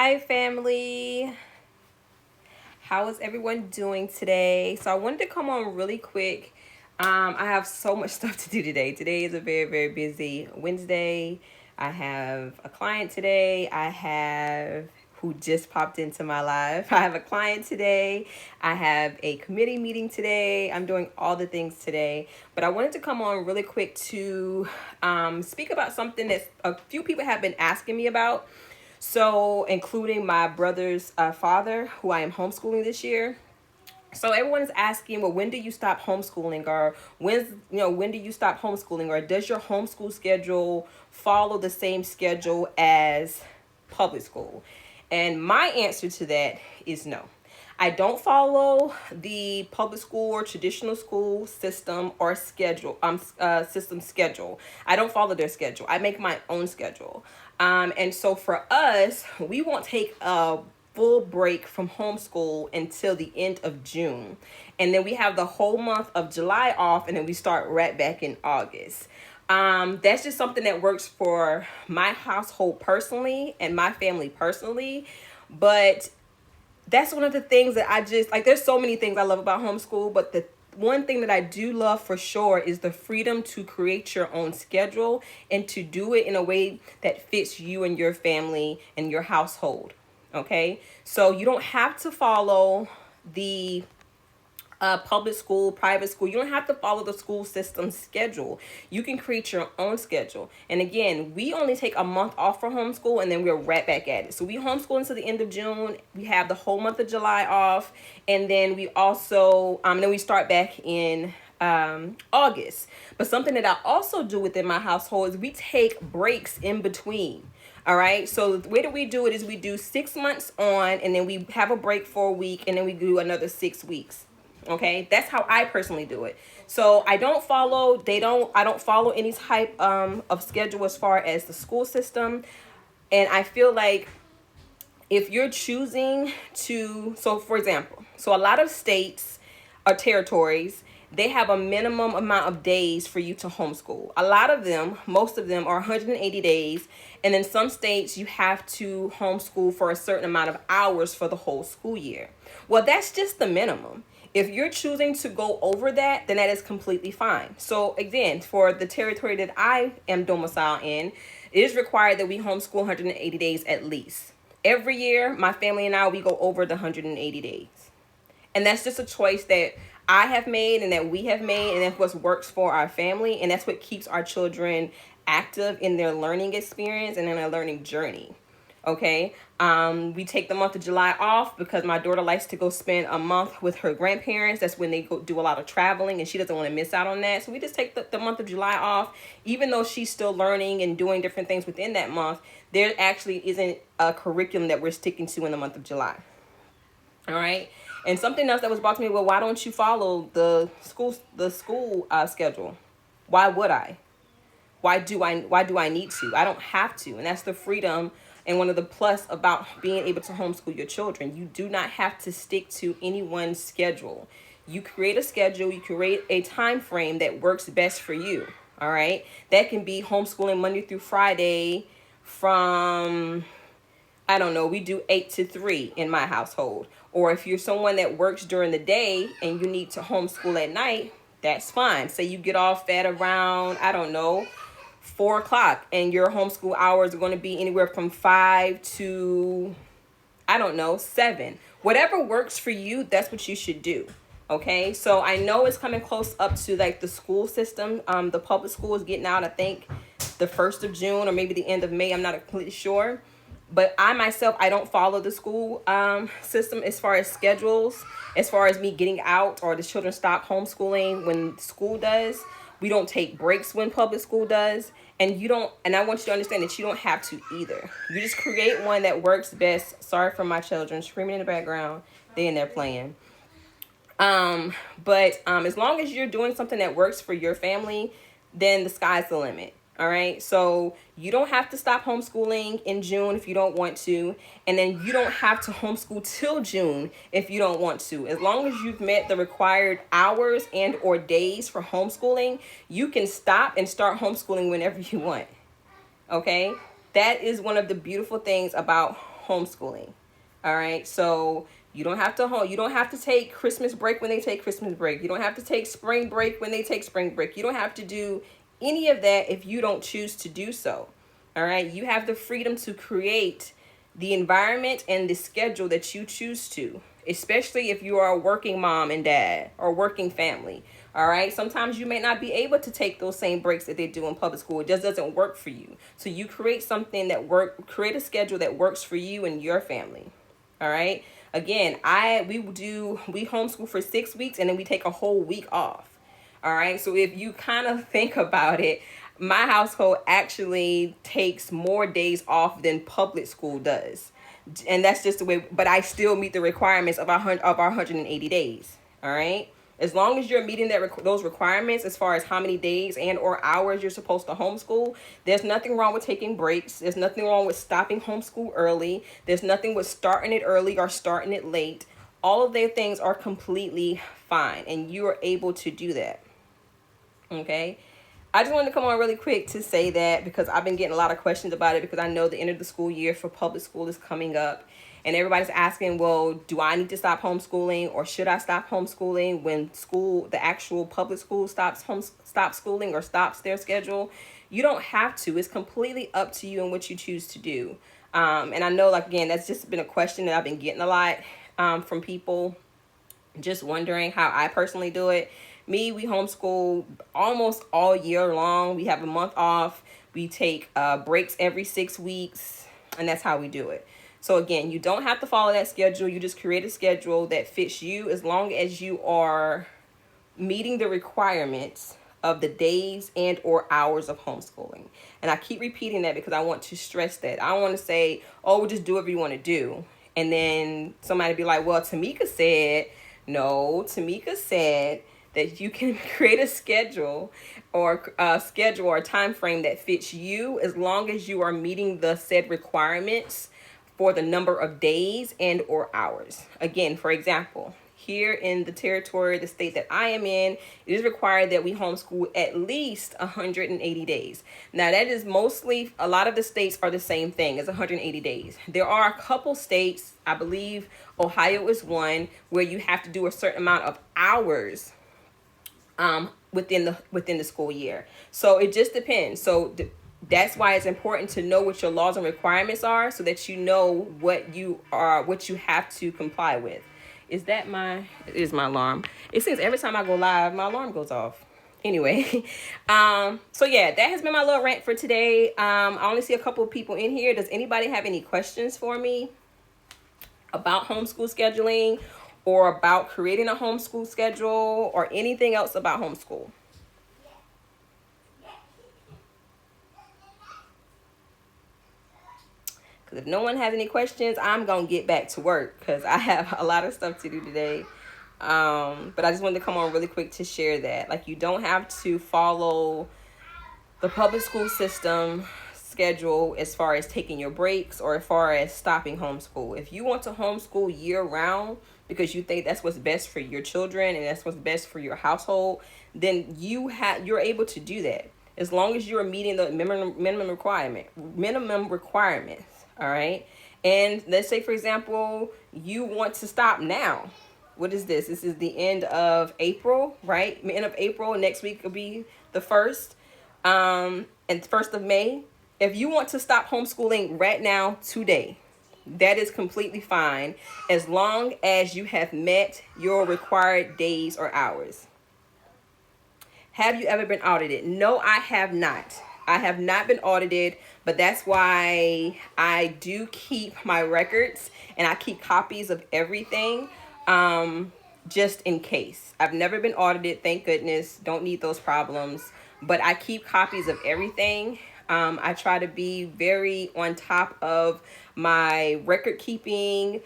Hi, family. How is everyone doing today? So I wanted to come on really quick. I have so much stuff to do today. Today is a very, very busy Wednesday. I have a client today. I have who just popped into my life. I have a client today. I have a committee meeting today. I'm doing all the things today. But I wanted to come on really quick to speak about something that a few people have been asking me about. So, including my brother's father, who I am homeschooling this year. So everyone is asking, well, when do you stop homeschooling, or when do you stop homeschooling, or does your homeschool schedule follow the same schedule as public school? And my answer to that is no. I don't follow the public school or traditional school system or system schedule. I don't follow their schedule. I make my own schedule. And so for us, we won't take a full break from homeschool until the end of June. And then we have the whole month of July off, and then we start right back in August. That's just something that works for my household personally and my family personally. But that's one of the things that I just like. There's so many things I love about homeschool, but the one thing that I do love for sure is the freedom to create your own schedule and to do it in a way that fits you and your family and your household. Okay, so you don't have to follow the public school, private school. You don't have to follow the school system schedule. You can create your own schedule. And again, we only take a month off for homeschool, and then we're right back at it. So we homeschool until the end of June. We have the whole month of July off, and then we also then we start back in August. But something that I also do within my household is we take breaks in between. All right. So the way that we do it is we do 6 months on, and then we have a break for a week, and then we do another 6 weeks. Okay, that's how I personally do it. So I don't follow any type of schedule as far as the school system. And I feel like if you're choosing to, so for example, so a lot of states or territories, they have a minimum amount of days for you to homeschool. A lot of them, most of them are 180 days. And in some states, you have to homeschool for a certain amount of hours for the whole school year. Well, that's just the minimum. If you're choosing to go over that, then that is completely fine. So again, for the territory that I am domiciled in, it is required that we homeschool 180 days at least. Every year, my family and I, we go over the 180 days. And that's just a choice that I have made and that we have made, and that's what works for our family, and that's what keeps our children active in their learning experience and in their learning journey. Okay, we take the month of July off because my daughter likes to go spend a month with her grandparents. That's when they go do a lot of traveling, and she doesn't want to miss out on that. So we just take the month of July off. Even though she's still learning and doing different things within that month, there actually isn't a curriculum that we're sticking to in the month of July. All right. And something else that was brought to me, well, why don't you follow the school schedule? Why would I? Why do I need to? I don't have to. And that's the freedom and one of the plus about being able to homeschool your children. You do not have to stick to anyone's schedule. You create a schedule, you create a time frame that works best for you. All right? That can be homeschooling Monday through Friday from, I don't know, we do 8 to 3 in my household. Or if you're someone that works during the day and you need to homeschool at night, that's fine. Say you get off at around, I don't know, 4 o'clock, and your homeschool hours are going to be anywhere from 5 to, I don't know, 7. Whatever works for you, that's what you should do. Okay, so I know it's coming close up to like the school system. The public school is getting out, I think, the 1st of June or maybe the end of May. I'm not completely sure. But I myself, I don't follow the school system as far as schedules, as far as me getting out or the children stop homeschooling when school does. We don't take breaks when public school does. And you don't, and I want you to understand that you don't have to either. You just create one that works best. Sorry for my children screaming in the background. They in there playing. But as long as you're doing something that works for your family, then the sky's the limit. All right. So you don't have to stop homeschooling in June if you don't want to. And then you don't have to homeschool till June if you don't want to. As long as you've met the required hours and or days for homeschooling, you can stop and start homeschooling whenever you want. Okay. That is one of the beautiful things about homeschooling. All right. So you don't have to take Christmas break when they take Christmas break. You don't have to take spring break when they take spring break. You don't have to do any of that if you don't choose to do so. All right. You have the freedom to create the environment and the schedule that you choose to, especially if you are a working mom and dad or working family. All right. Sometimes you may not be able to take those same breaks that they do in public school. It just doesn't work for you. So you create something create a schedule that works for you and your family. All right. Again, we homeschool for 6 weeks and then we take a whole week off. All right. So if you kind of think about it, my household actually takes more days off than public school does. And that's just the way, but I still meet the requirements of our 180 days. All right. As long as you're meeting those requirements as far as how many days and or hours you're supposed to homeschool, there's nothing wrong with taking breaks. There's nothing wrong with stopping homeschool early. There's nothing with starting it early or starting it late. All of their things are completely fine, and you are able to do that. Okay. I just wanted to come on really quick to say that because I've been getting a lot of questions about it, because I know the end of the school year for public school is coming up. And everybody's asking, well, do I need to stop homeschooling, or should I stop homeschooling when the actual public school stops schooling or stops their schedule? You don't have to. It's completely up to you and what you choose to do. And I know, like, again, that's just been a question that I've been getting a lot from people just wondering how I personally do it. We homeschool almost all year long. We have a month off. We take breaks every 6 weeks, and that's how we do it. So again, you don't have to follow that schedule. You just create a schedule that fits you as long as you are meeting the requirements of the days and or hours of homeschooling. And I keep repeating that because I want to stress that. I don't want to say, oh, just do whatever you want to do. And then somebody be like, well, Tamika said, no, Tamika said that you can create a schedule or a time frame that fits you as long as you are meeting the said requirements for the number of days and or hours. Again, for example, here in the territory, the state that I am in, it is required that we homeschool at least 180 days. Now, that is mostly, a lot of the states are the same thing as 180 days. There are a couple states, I believe Ohio is one, where you have to do a certain amount of hours within the school year. So it just depends. So that's why it's important to know what your laws and requirements are, so that you know what you have to comply with. It is my alarm. It seems every time I go live, my alarm goes off. Anyway, so yeah, that has been my little rant for today. I only see a couple of people in here. Does anybody have any questions for me about homeschool scheduling, or about creating a homeschool schedule, or anything else about homeschool? Because if no one has any questions, I'm going to get back to work because I have a lot of stuff to do today. But I just wanted to come on really quick to share that. Like, you don't have to follow the public school system schedule as far as taking your breaks or as far as stopping homeschool. If you want to homeschool year round because you think that's what's best for your children and that's what's best for your household, then you're able to do that as long as you're meeting the minimum requirements. All right. And let's say, for example, you want to stop now. What is this? This is the end of April, right? End of April. Next week will be the 1st, and 1st of May. If you want to stop homeschooling right now, today, that is completely fine as long as you have met your required days or hours. Have you ever been audited? No, I have not. I have not been audited, but that's why I do keep my records and I keep copies of everything, just in case. I've never been audited, thank goodness. Don't need those problems, but I keep copies of everything. I try to be very on top of my record keeping,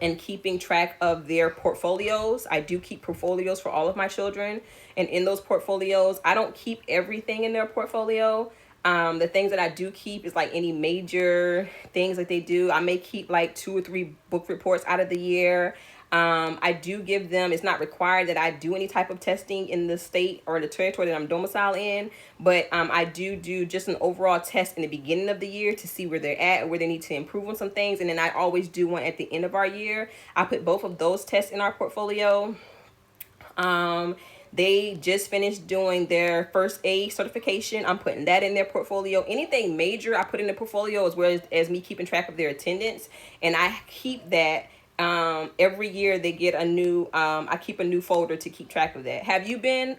and keeping track of their portfolios. I do keep portfolios for all of my children. And in those portfolios, I don't keep everything in their portfolio. The things that I do keep is like any major things that they do. I may keep like 2 or 3 book reports out of the year. I do give them, it's not required that I do any type of testing in the state or the territory that I'm domiciled in, but I do just an overall test in the beginning of the year to see where they're at, where they need to improve on some things. And then I always do one at the end of our year. I put both of those tests in our portfolio. They just finished doing their first aid certification. I'm putting that in their portfolio. Anything major I put in the portfolio, as well as me keeping track of their attendance. And I keep that every year they get a new, I keep a new folder to keep track of that. Have you been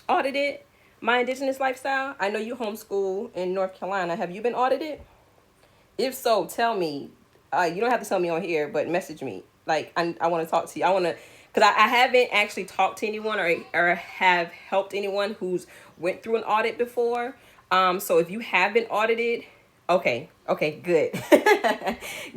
audited? My Indigenous Lifestyle? I know you homeschool in North Carolina. Have you been audited? If so, tell me. You don't have to tell me on here, but message me. Like, I want to talk to you. I want to, because I haven't actually talked to anyone or have helped anyone who's went through an audit before. So if you have been audited, okay, good,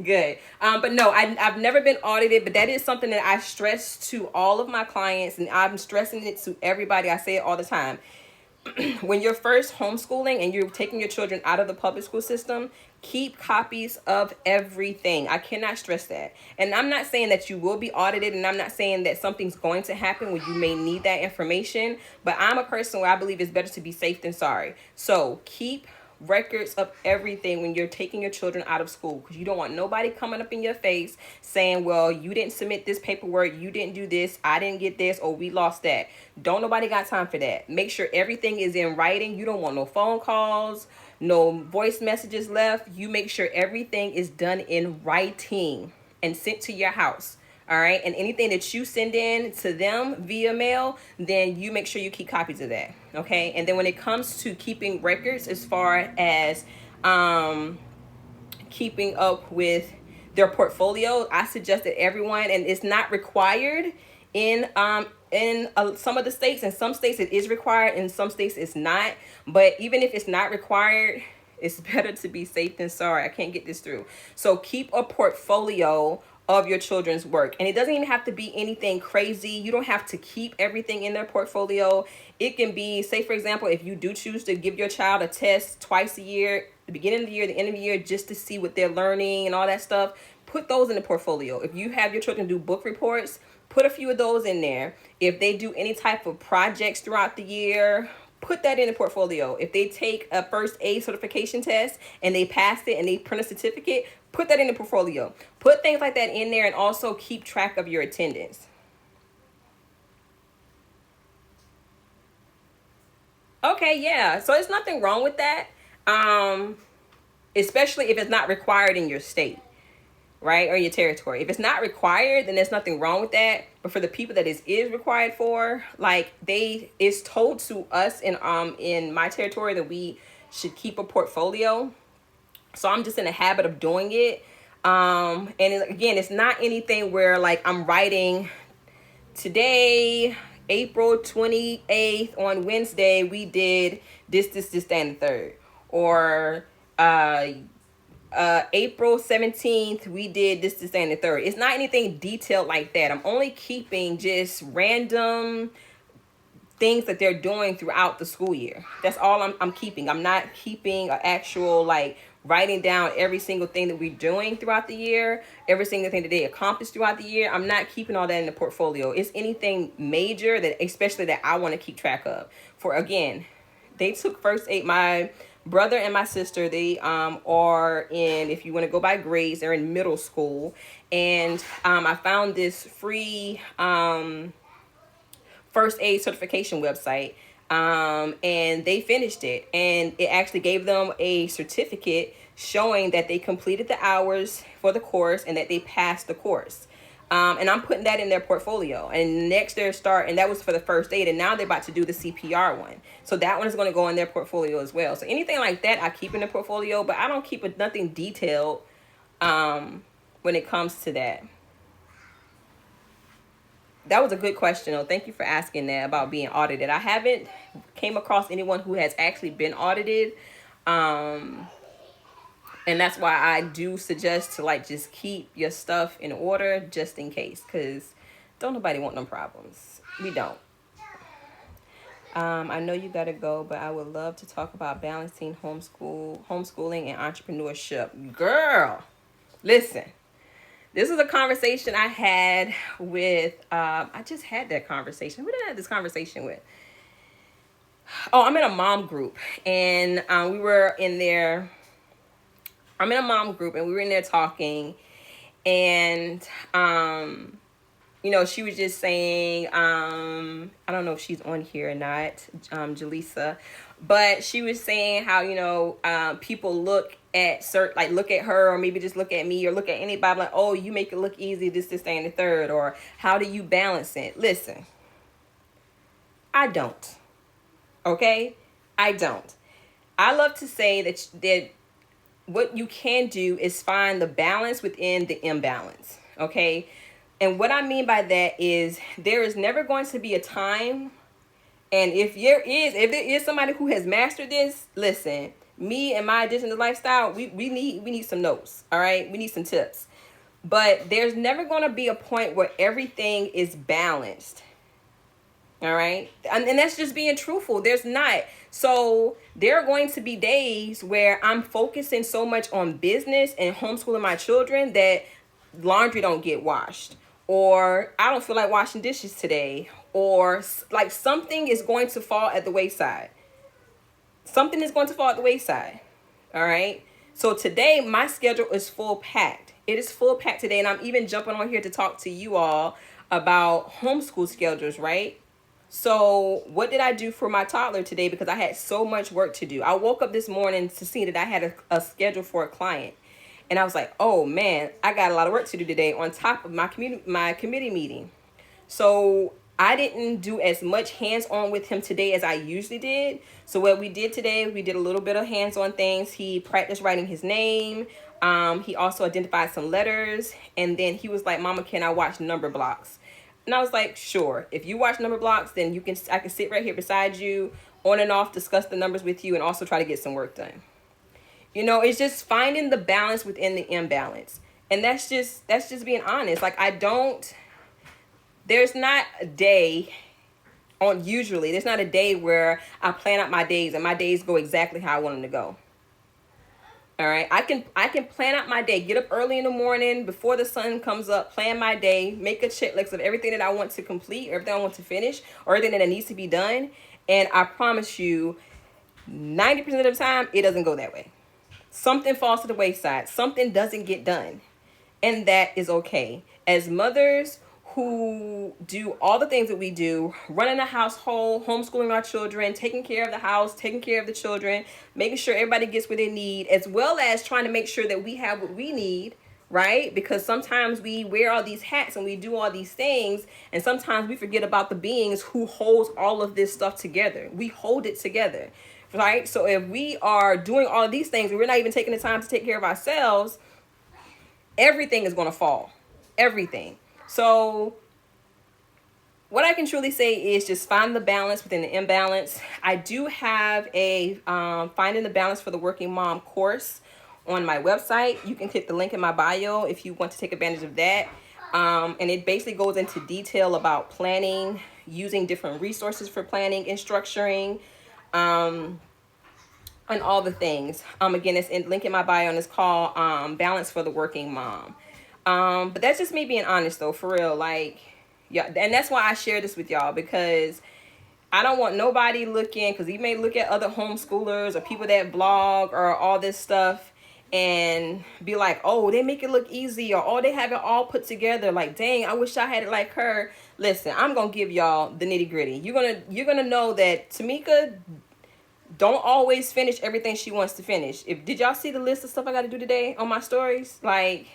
good. But no, I've never been audited, but that is something that I stress to all of my clients, and I'm stressing it to everybody. I say it all the time. When you're first homeschooling and you're taking your children out of the public school system, keep copies of everything. I cannot stress that. And I'm not saying that you will be audited, and I'm not saying that something's going to happen where you may need that information, but I'm a person where I believe it's better to be safe than sorry. So keep records of everything when you're taking your children out of school, because you don't want nobody coming up in your face saying, well, you didn't submit this paperwork, you didn't do this, I didn't get this, or we lost that. Don't nobody got time for that. Make sure everything is in writing. You don't want no phone calls, no voice messages left. You make sure everything is done in writing and sent to your house. All right. And anything that you send in to them via mail, then you make sure you keep copies of that. Okay. And then when it comes to keeping records, as far as keeping up with their portfolio, I suggest that everyone, and it's not required in some of the states. In some states it is required, in some states it's not. But even if it's not required, it's better to be safe than sorry. I can't get this through. So keep a portfolio of your children's work. And it doesn't even have to be anything crazy. You don't have to keep everything in their portfolio. It can be, say for example, if you do choose to give your child a test twice a year, the beginning of the year, the end of the year, just to see what they're learning and all that stuff, put those in the portfolio. If you have your children do book reports, put a few of those in there. If they do any type of projects throughout the year, put that in the portfolio. If they take a first aid certification test and they passed it and they print a certificate, put that in the portfolio. Put things like that in there, and also keep track of your attendance. Okay, yeah. So there's nothing wrong with that. Especially if it's not required in your state, right? Or your territory. If it's not required, then there's nothing wrong with that. But for the people that it is required for, like, it's told to us in my territory that we should keep a portfolio. So I'm just in the habit of doing it. Again, it's not anything where like I'm writing today, April 28th on Wednesday, we did this, that, and the third. Or April 17th, we did this, that, and the third. It's not anything detailed like that. I'm only keeping just random things that they're doing throughout the school year. That's all I'm keeping. I'm not keeping an actual, like, writing down every single thing that we're doing throughout the year, every single thing that they accomplished throughout the year. I'm not keeping all that in the portfolio. It's anything major that, especially that I want to keep track of. For, again, they took first aid. My brother and my sister, they are in, if you want to go by grades, they're in middle school. And I found this free first aid certification website, and they finished it, and it actually gave them a certificate showing that they completed the hours for the course and that they passed the course. And I'm putting that in their portfolio. And next and that was for the first aid, and now they're about to do the CPR one. So that one is going to go in their portfolio as well. So anything like that, I keep in the portfolio, but I don't keep nothing detailed when it comes to that. That was a good question, though. Thank you for asking that about being audited. I haven't came across anyone who has actually been audited. And that's why I do suggest to, like, just keep your stuff in order just in case, because don't nobody want no problems. We don't. I know you got to go, but I would love to talk about balancing homeschooling and entrepreneurship. Girl, listen. This is a conversation I had with, I just had that conversation. Who did I have this conversation with? Oh, I'm in a mom group, and we were in there. I'm in a mom group, and we were in there talking, and she was just saying, I don't know if she's on here or not, Jaleesa, but she was saying how, people look at look at her, or maybe just look at me, or look at anybody like, oh, you make it look easy, this, and the third, or how do you balance it? Listen, I don't. Okay? I don't. I love to say that what you can do is find the balance within the imbalance. Okay? And what I mean by that is there is never going to be a time, and if there is somebody who has mastered this, listen, me and my addition to lifestyle, we need some notes. All right? We need some tips. But there's never going to be a point where everything is balanced. All right. And that's just being truthful. There's not. So there are going to be days where I'm focusing so much on business and homeschooling my children that laundry don't get washed, or I don't feel like washing dishes today, or like something is going to fall at the wayside. Something is going to fall at the wayside. All right. So today my schedule is full packed. It is full packed today. And I'm even jumping on here to talk to you all about homeschool schedules, right? So what did I do for my toddler today? Because I had so much work to do. I woke up this morning to see that I had a schedule for a client. And I was like, oh man, I got a lot of work to do today on top of my committee meeting. So I didn't do as much hands-on with him today as I usually did. So what we did today, we did a little bit of hands-on things. He practiced writing his name. He also identified some letters. And then he was like, Mama, can I watch number blocks? And I was like, sure. If you watch number blocks, then I can sit right here beside you, on and off, discuss the numbers with you, and also try to get some work done. It's just finding the balance within the imbalance. And that's just being honest. Like, there's not a day there's not a day where I plan out my days and my days go exactly how I want them to go. All right. I can plan out my day, get up early in the morning before the sun comes up, plan my day, make a checklist of everything that I want to complete, everything I want to finish, or everything that needs to be done. And I promise you, 90% of the time, it doesn't go that way. Something falls to the wayside. Something doesn't get done. And that is okay. As mothers who do all the things that we do, running a household, homeschooling our children, taking care of the house, taking care of the children, making sure everybody gets what they need, as well as trying to make sure that we have what we need, right? Because sometimes we wear all these hats and we do all these things, and sometimes we forget about the beings who holds all of this stuff together. We hold it together, right? So if we are doing all of these things and we're not even taking the time to take care of ourselves, everything is going to fall. Everything. So what I can truly say is just find the balance within the imbalance. I do have a Finding the Balance for the Working Mom course on my website. You can click the link in my bio if you want to take advantage of that. And it basically goes into detail about planning, using different resources for planning and structuring, and all the things. Again, it's in link in my bio, and it's called Balance for the Working Mom. But that's just me being honest though, for real. Like, yeah, and that's why I share this with y'all, because I don't want nobody looking, because you may look at other homeschoolers or people that blog or all this stuff and be like, oh, they make it look easy, or oh, they have it all put together. Like, dang, I wish I had it like her. Listen, I'm gonna give y'all the nitty gritty. You're gonna know that Tamika don't always finish everything she wants to finish. Did y'all see the list of stuff I got to do today on my stories? Like,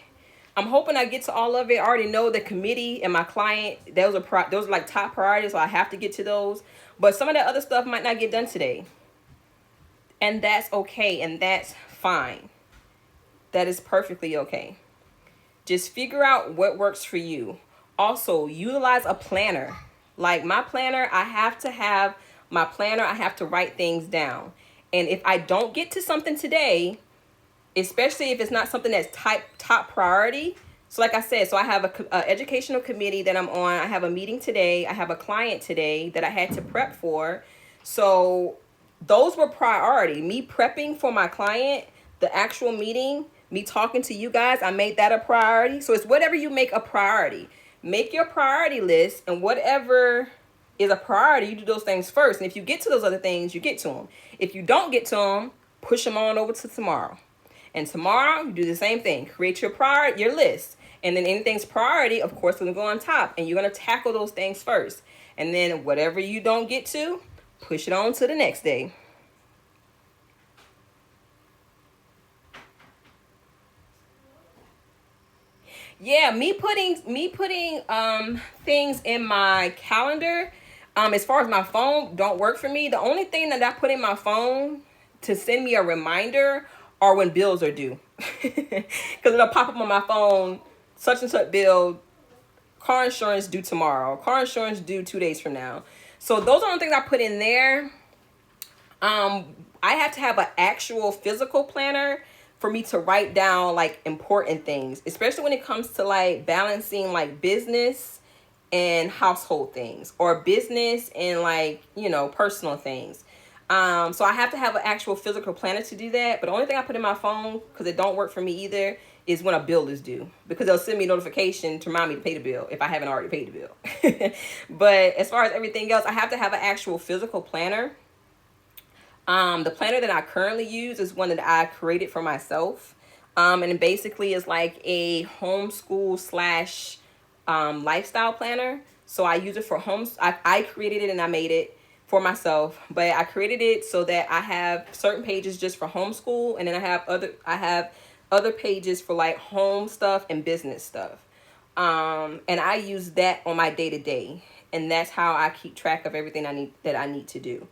I'm hoping I get to all of it. I already know the committee and my client, those are like top priorities, so I have to get to those. But some of that other stuff might not get done today. And that's okay, and that's fine. That is perfectly okay. Just figure out what works for you. Also, utilize a planner. Like my planner, I have to write things down. And if I don't get to something today, especially if it's not something that's top priority. So like I said, so I have a educational committee that I'm on. I have a meeting today. I have a client today that I had to prep for. So those were priority. Me prepping for my client, the actual meeting, Me talking to you guys, I made that a priority. So it's whatever you make a priority. Make your priority list, and whatever is a priority, you do those things first. And if you get to those other things, you get to them. If you don't get to them, push them on over to tomorrow. And tomorrow, you do the same thing. Create your list. And then anything's priority, of course, going to go on top. And you're going to tackle those things first. And then whatever you don't get to, push it on to the next day. Yeah, me putting things in my calendar, as far as my phone, don't work for me. The only thing that I put in my phone to send me a reminder are when bills are due. Because it'll pop up on my phone, such and such bill, car insurance due tomorrow, car insurance due 2 days from now. So those are the things I put in there. I have to have an actual physical planner for me to write down like important things, especially when it comes to like balancing like business and household things, or business and like, you know, personal things. So I have to have an actual physical planner to do that. But the only thing I put in my phone, because it don't work for me either, is when a bill is due, because they'll send me a notification to remind me to pay the bill if I haven't already paid the bill. But as far as everything else, I have to have an actual physical planner. The planner that I currently use is one that I created for myself. And it basically is like a homeschool slash lifestyle planner. So I use it for I created it and I made it for myself, but I created it so that I have certain pages just for homeschool, and then I have other pages for like home stuff and business stuff. And I use that on my day to day, and that's how I keep track of everything I need to do.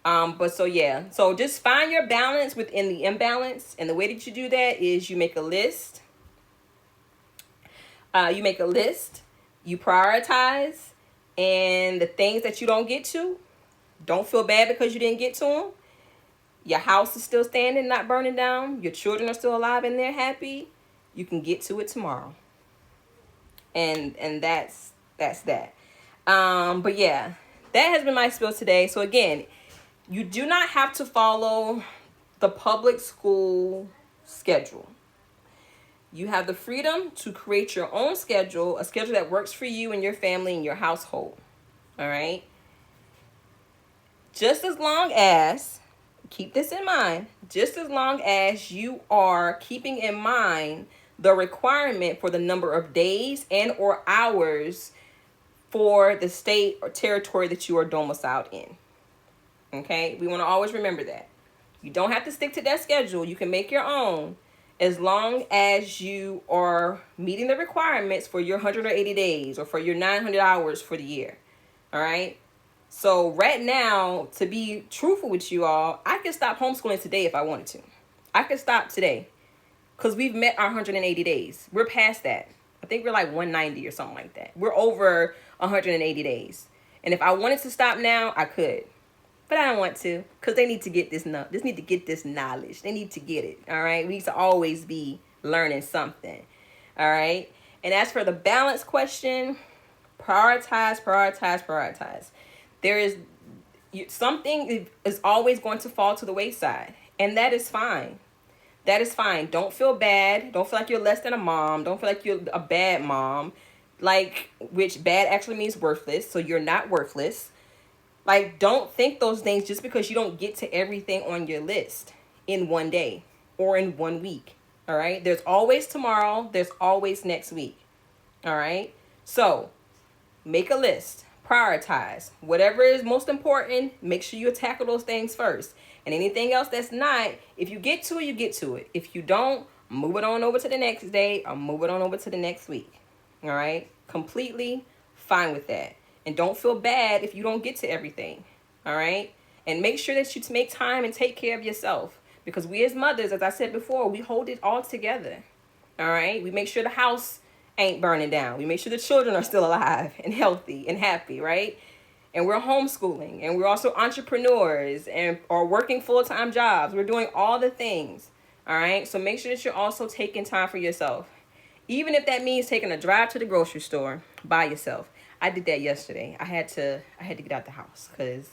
But so yeah, so just find your balance within the imbalance. And the way that you do that is you make a list. You prioritize, and the things that you don't get to, don't feel bad because you didn't get to them. Your house is still standing, not burning down. Your children are still alive and they're happy. You can get to it tomorrow. And that's that. But yeah, that has been my spiel today. So again, you do not have to follow the public school schedule. You have the freedom to create your own schedule, a schedule that works for you and your family and your household. All right? Just as long as, keep this in mind, just as long as you are keeping in mind the requirement for the number of days and or hours for the state or territory that you are domiciled in. Okay? We want to always remember that. You don't have to stick to that schedule. You can make your own, as long as you are meeting the requirements for your 180 days or for your 900 hours for the year. All right? So right now, to be truthful with you all, I can stop homeschooling today if I wanted to. I could stop today because we've met our 180 days. We're past that. I think we're like 190 or something like that. We're over 180 days. And if I wanted to stop now, I could. But I don't want to, because they need to get this knowledge. They need to get it. All right. We need to always be learning something. All right. And as for the balance question, prioritize. There is something is always going to fall to the wayside, and that is fine. That is fine. Don't feel bad. Don't feel like you're less than a mom. Don't feel like you're a bad mom, like, which bad actually means worthless. So you're not worthless. Like, don't think those things just because you don't get to everything on your list in one day or in 1 week. All right. There's always tomorrow. There's always next week. All right. So make a list. Prioritize. Whatever is most important, make sure you tackle those things first. And anything else that's not, if you get to it, you get to it. If you don't, move it on over to the next day or move it on over to the next week. All right? Completely fine with that. And don't feel bad if you don't get to everything. All right? And make sure that you make time and take care of yourself. Because we as mothers, as I said before, we hold it all together. All right? We make sure the house ain't burning down. We make sure the children are still alive and healthy and happy, right? And we're homeschooling, and we're also entrepreneurs and are working full-time jobs. We're doing all the things, all right? So make sure that you're also taking time for yourself. Even if that means taking a drive to the grocery store by yourself. I did that yesterday. I had to get out the house because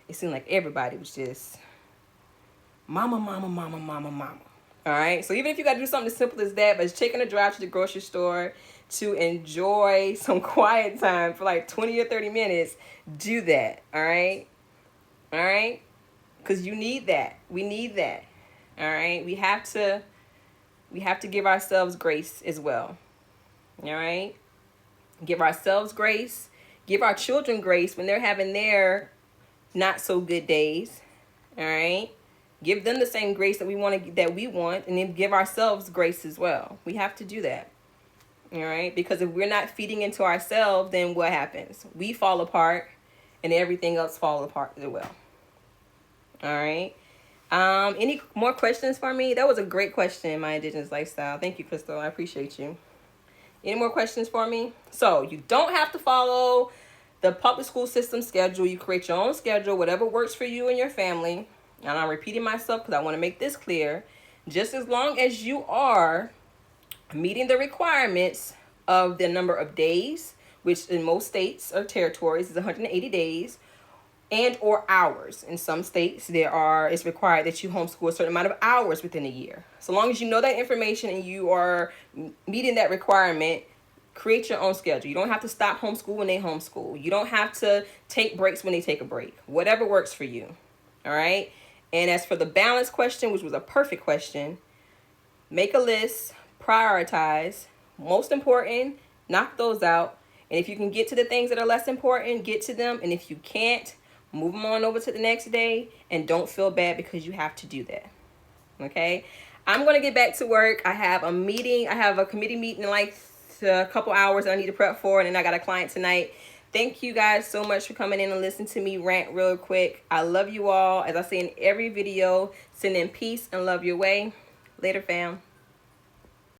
it seemed like everybody was just mama. All right. So even if you got to do something as simple as that, but it's taking a drive to the grocery store to enjoy some quiet time for like 20 or 30 minutes, do that. All right. All right. Because you need that. We need that. All right. We have to give ourselves grace as well. All right. Give ourselves grace. Give our children grace when they're having their not so good days. All right. Give them the same grace that we want, and then give ourselves grace as well. We have to do that. All right. Because if we're not feeding into ourselves, then what happens? We fall apart, and everything else falls apart as well. All right. Any more questions for me? That was a great question, my indigenous lifestyle. Thank you, Crystal. I appreciate you. Any more questions for me? So you don't have to follow the public school system schedule. You create your own schedule, whatever works for you and your family. And I'm repeating myself because I want to make this clear. Just as long as you are meeting the requirements of the number of days, which in most states or territories is 180 days, and or hours. In some states, it's required that you homeschool a certain amount of hours within a year. So long as you know that information and you are meeting that requirement, create your own schedule. You don't have to stop homeschool when they homeschool. You don't have to take breaks when they take a break. Whatever works for you. All right. And as for the balance question, which was a perfect question, make a list, prioritize. Most important, knock those out. And if you can get to the things that are less important, get to them. And if you can't, move them on over to the next day, and don't feel bad because you have to do that. Okay. I'm going to get back to work. I have a meeting. I have a committee meeting in like a couple hours that I need to prep for. And then I got a client tonight. Thank you guys so much for coming in and listening to me rant real quick. I love you all. As I say in every video, send in peace and love your way. Later, fam.